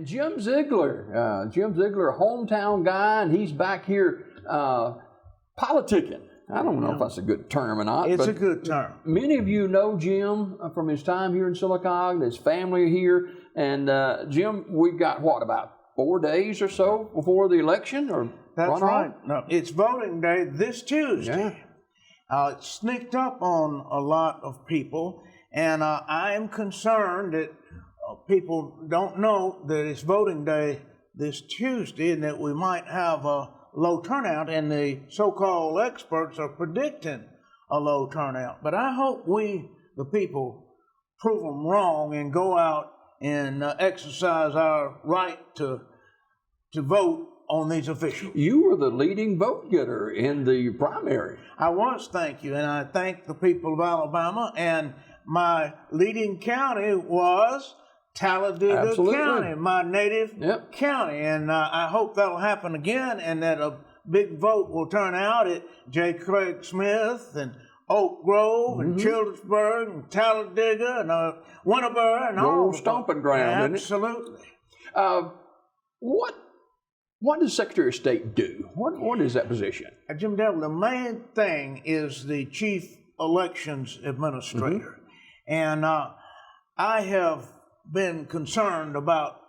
And Jim Zeigler, a hometown guy, and he's back here politicking. I don't know if that's a good term or not. It's a good term. Many of you know Jim from his time here in Silicon, his family here. And Jim, we've got, about 4 days or so before the election? That's runoff? right. No, it's voting day this Tuesday. Yeah. It sneaked up on a lot of people, and I am concerned that people don't know that it's voting day this Tuesday and that we might have a low turnout, and the so-called experts are predicting a low turnout. But I hope we, the people, prove them wrong and go out and exercise our right to vote on these officials. You were the leading vote getter in the primary. I was, thank you, and I thank the people of Alabama, and my leading county was Talladega County, my native county, and I hope that'll happen again, and that a big vote will turn out at J. Craig Smith and Oak Grove and Childersburg and Talladega and Winterburg and all the stomping ground. Absolutely. What does Secretary of State do? What is that position? Jim Devil, the main thing is the Chief Elections Administrator, and I have been concerned about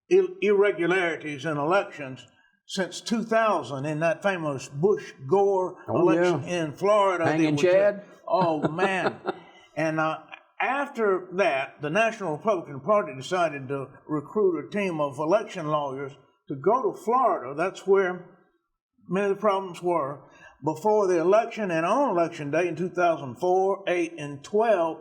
irregularities in elections since 2000 in that famous Bush-Gore election in Florida. Hanging Chad? Oh, man. And after that, the National Republican Party decided to recruit a team of election lawyers to go to Florida. That's where many of the problems were. Before the election and on election day in 2004, 8, and 12,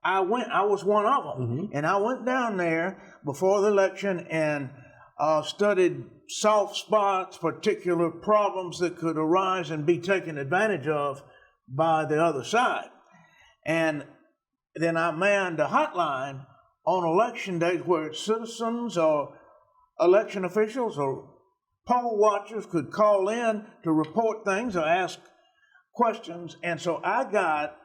I was one of them, and I went down there before the election and studied soft spots, particular problems that could arise and be taken advantage of by the other side. And then I manned a hotline on election days where citizens or election officials or poll watchers could call in to report things or ask questions. And so I got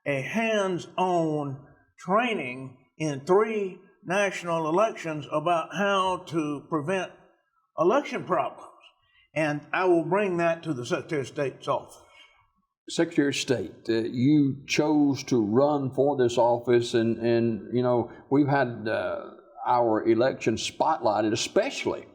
a hands-on training in 3 national elections about how to prevent election problems. And I will bring that to the Secretary of State's office. Secretary of State, you chose to run for this office, and we've had our election spotlighted, especially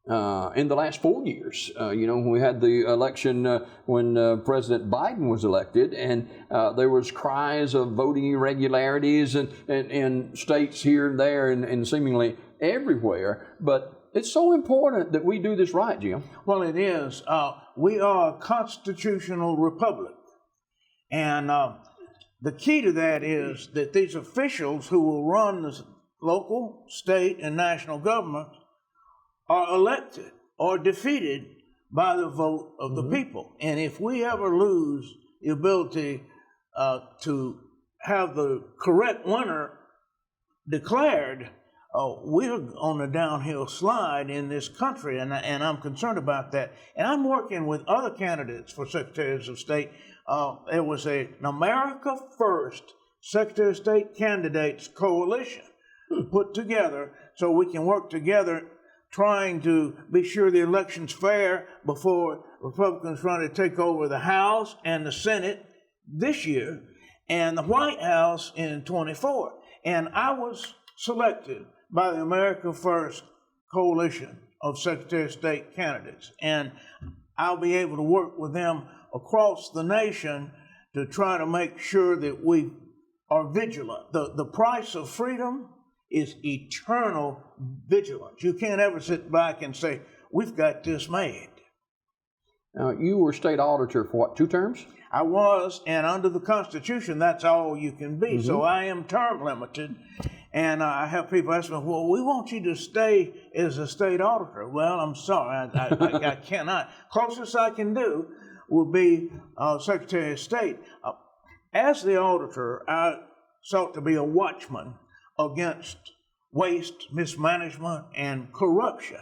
in the last 4 years. When we had the election when President Biden was elected, and there was cries of voting irregularities in states here and there and seemingly everywhere. But it's so important that we do this right, Jim. Well, it is. We are a constitutional republic. And the key to that is that these officials who will run the local, state, and national government are elected or defeated by the vote of the people. And if we ever lose the ability to have the correct winner declared, we're on a downhill slide in this country, and I'm concerned about that. And I'm working with other candidates for Secretaries of State. There was an America First Secretary of State Candidates Coalition put together so we can work together trying to be sure the election's fair before Republicans trying to take over the House and the Senate this year and the White House in 24. And I was selected by the America First Coalition of Secretary of State candidates. And I'll be able to work with them across the nation to try to make sure that we are vigilant. The price of freedom is eternal vigilance. You can't ever sit back and say, we've got this made. Now, you were state auditor for what, 2 terms? I was, and under the Constitution, that's all you can be. So I am term limited. And I have people ask me, well, we want you to stay as a state auditor. Well, I'm sorry, I cannot. Closest I can do will be Secretary of State. As the auditor, I sought to be a watchman against waste, mismanagement, and corruption.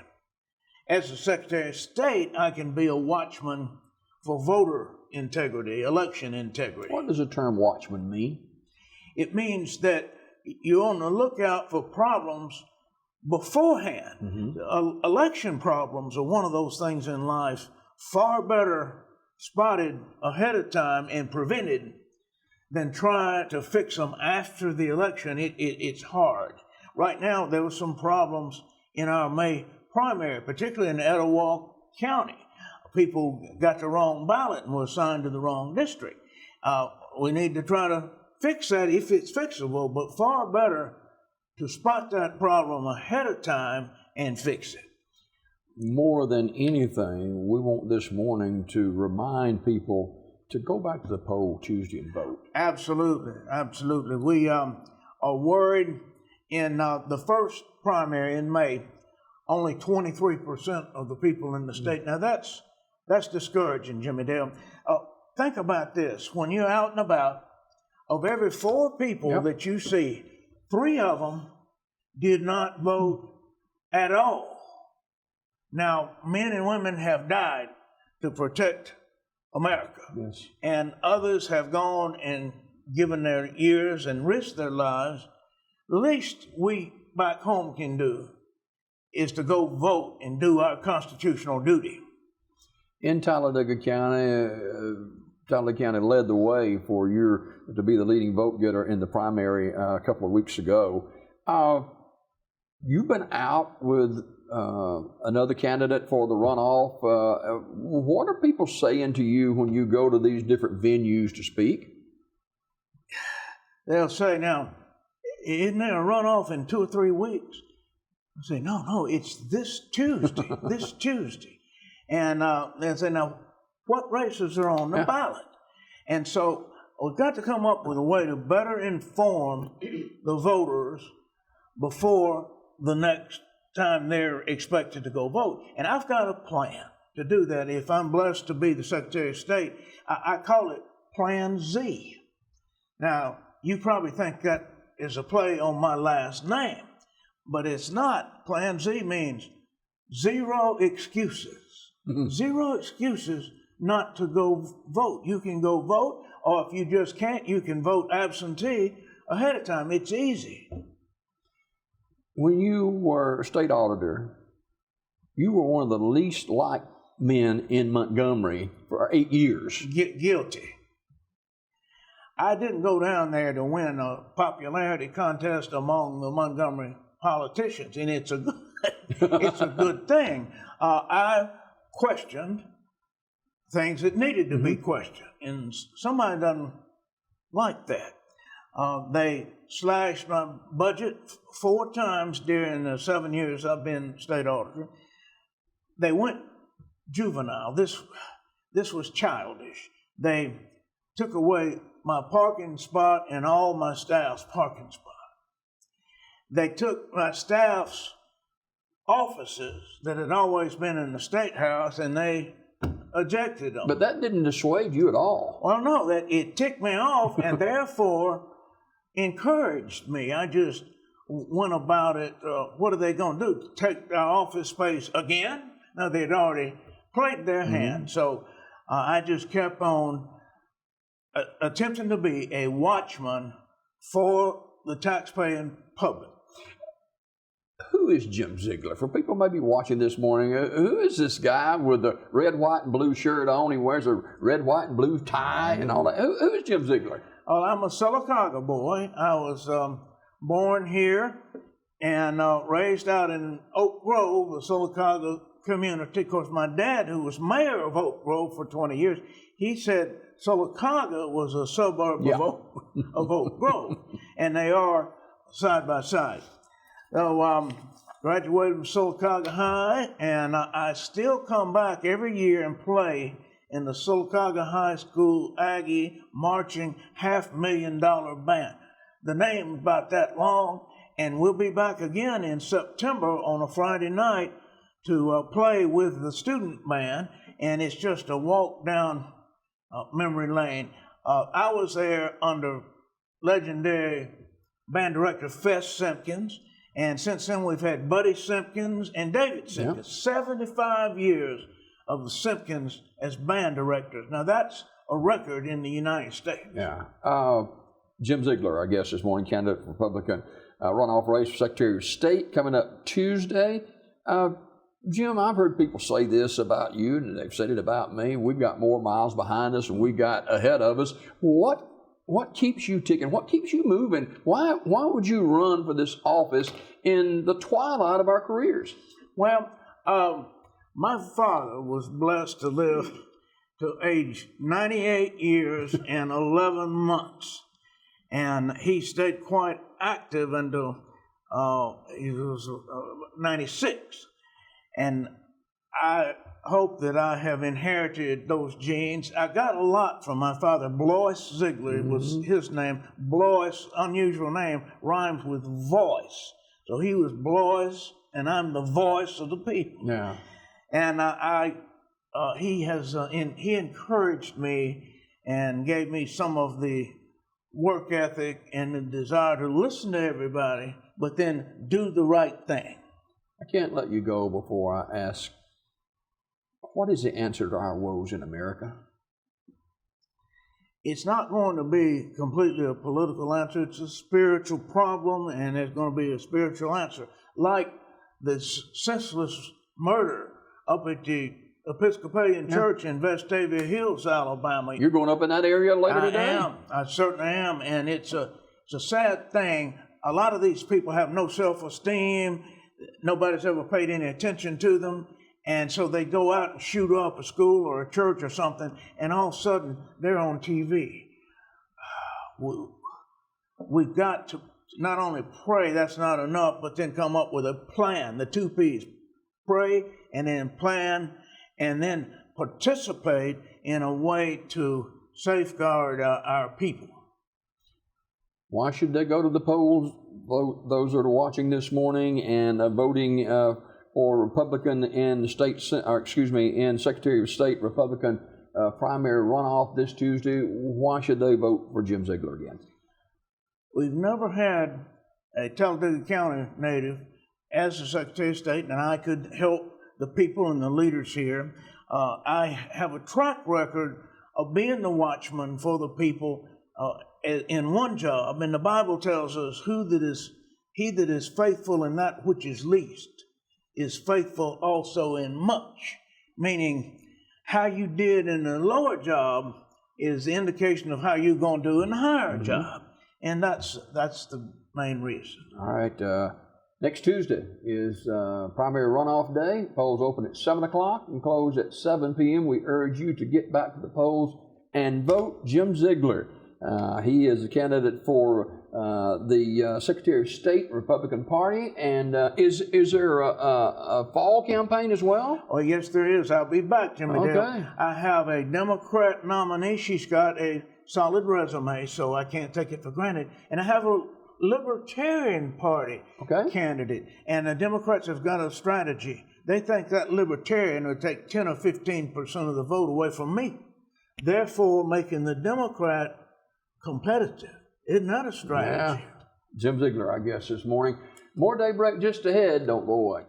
As the Secretary of State, I can be a watchman for voter integrity, election integrity. What does the term watchman mean? It means that you're on the lookout for problems beforehand. Election problems are one of those things in life far better spotted ahead of time and prevented than try to fix them after the election. It's hard. Right now, there were some problems in our May primary, particularly in Etowah County. People got the wrong ballot and were assigned to the wrong district. We need to try to fix that if it's fixable, but far better to spot that problem ahead of time and fix it. More than anything, we want this morning to remind people to go back to the poll Tuesday and vote. Absolutely, absolutely. We are worried in the first primary in May, only 23% of the people in the state. Now that's discouraging, Jimmy Dale. Think about this. When you're out and about, of every 4 people that you see, 3 of them did not vote at all. Now, men and women have died to protect America. Yes. And others have gone and given their ears and risked their lives. The least we back home can do is to go vote and do our constitutional duty. In Talladega County, Talladega County led the way for to be the leading vote getter in the primary a couple of weeks ago. You've been out with another candidate for the runoff. What are people saying to you when you go to these different venues to speak? They'll say, now, isn't there a runoff in 2 or 3 weeks? I say, no, it's this Tuesday, this Tuesday. And they'll say, now, what races are on the ballot? And so we've got to come up with a way to better inform the voters before the next time they're expected to go vote. And I've got a plan to do that. If I'm blessed to be the Secretary of State, I call it Plan Z. Now, you probably think that is a play on my last name, but it's not. Plan Z means 0 excuses. 0 excuses not to go vote. You can go vote, or if you just can't, you can vote absentee ahead of time. It's easy. When you were state auditor, you were one of the least liked men in Montgomery for 8 years. Guilty. I didn't go down there to win a popularity contest among the Montgomery politicians, and it's a good thing. I questioned things that needed to be questioned, and somebody doesn't like that. They slashed my budget 4 times during the 7 years I've been state auditor. They went juvenile. This was childish. They took away my parking spot and all my staff's parking spot. They took my staff's offices that had always been in the State House, and they ejected them. But that didn't dissuade you at all. Well, no, that it ticked me off, and therefore encouraged me. I just went about it. What are they going to do? Take our office space again? No, they'd already played their hand. So I just kept on attempting to be a watchman for the taxpaying public. Who is Jim Zeigler? For people maybe watching this morning, who is this guy with the red, white, and blue shirt on? He wears a red, white, and blue tie and all that. Who is Jim Zeigler? Well, I'm a Sylacauga boy. I was born here and raised out in Oak Grove, the Sylacauga community. Of course, my dad, who was mayor of Oak Grove for 20 years, he said Sylacauga was a suburb of Oak Grove, and they are side by side. So graduated from Sylacauga High, and I still come back every year and play in the Sylacauga High School Aggie Marching $500,000 band. The name's about that long, and we'll be back again in September on a Friday night to play with the student band, and it's just a walk down memory lane. I was there under legendary band director Fess Simpkins, and since then we've had Buddy Simpkins and David Simpkins. 75 years of the Simpkins as band directors. Now that's a record in the United States. Yeah. Jim Zeigler, I guess, this morning, candidate for Republican. runoff race for Secretary of State coming up Tuesday. Jim, I've heard people say this about you, and they've said it about me. We've got more miles behind us than we've got ahead of us. What keeps you ticking? What keeps you moving? Why would you run for this office in the twilight of our careers? Well, my father was blessed to live to age 98 years and 11 months. And he stayed quite active until he was 96. And I hope that I have inherited those genes. I got a lot from my father. Blois Zeigler was his name. Blois, unusual name, rhymes with voice. So he was Blois, and I'm the voice of the people. Yeah. And he encouraged me and gave me some of the work ethic and the desire to listen to everybody, but then do the right thing. I can't let you go before I ask, what is the answer to our woes in America? It's not going to be completely a political answer. It's a spiritual problem, and there's going to be a spiritual answer. Like the senseless murder up at the Episcopalian Church in Vestavia Hills, Alabama. You're going up in that area later today? I certainly am, and it's a sad thing. A lot of these people have no self-esteem. Nobody's ever paid any attention to them. And so they go out and shoot up a school or a church or something, and all of a sudden they're on TV. We've got to not only pray, that's not enough, but then come up with a plan, the 2 P's. Pray and then plan and then participate in a way to safeguard our people. Why should they go to the polls? Those that are watching this morning and voting for Republican in the in Secretary of State Republican primary runoff this Tuesday, why should they vote for Jim Zeigler again? We've never had a Talladega County native as the Secretary of State, and I could help the people and the leaders here. I have a track record of being the watchman for the people in one job, and the Bible tells us he that is faithful in that which is least is faithful also in much, meaning how you did in the lower job is the indication of how you're going to do in the higher job, and that's the main reason. All right. Next Tuesday is primary runoff day. Polls open at 7 o'clock and close at 7 p.m. We urge you to get back to the polls and vote Jim Zeigler. He is a candidate for the Secretary of State Republican Party. And is there a fall campaign as well? Oh, yes, there is. I'll be back, Jimmy Okay. Dale. I have a Democrat nominee. She's got a solid resume, so I can't take it for granted. And I have a Libertarian Party candidate. And the Democrats have got a strategy. They think that Libertarian would take 10 or 15% of the vote away from me, therefore making the Democrat competitive. Isn't that a strategy? Yeah. Jim Zeigler, I guess, this morning. More Daybreak just ahead. Don't go away.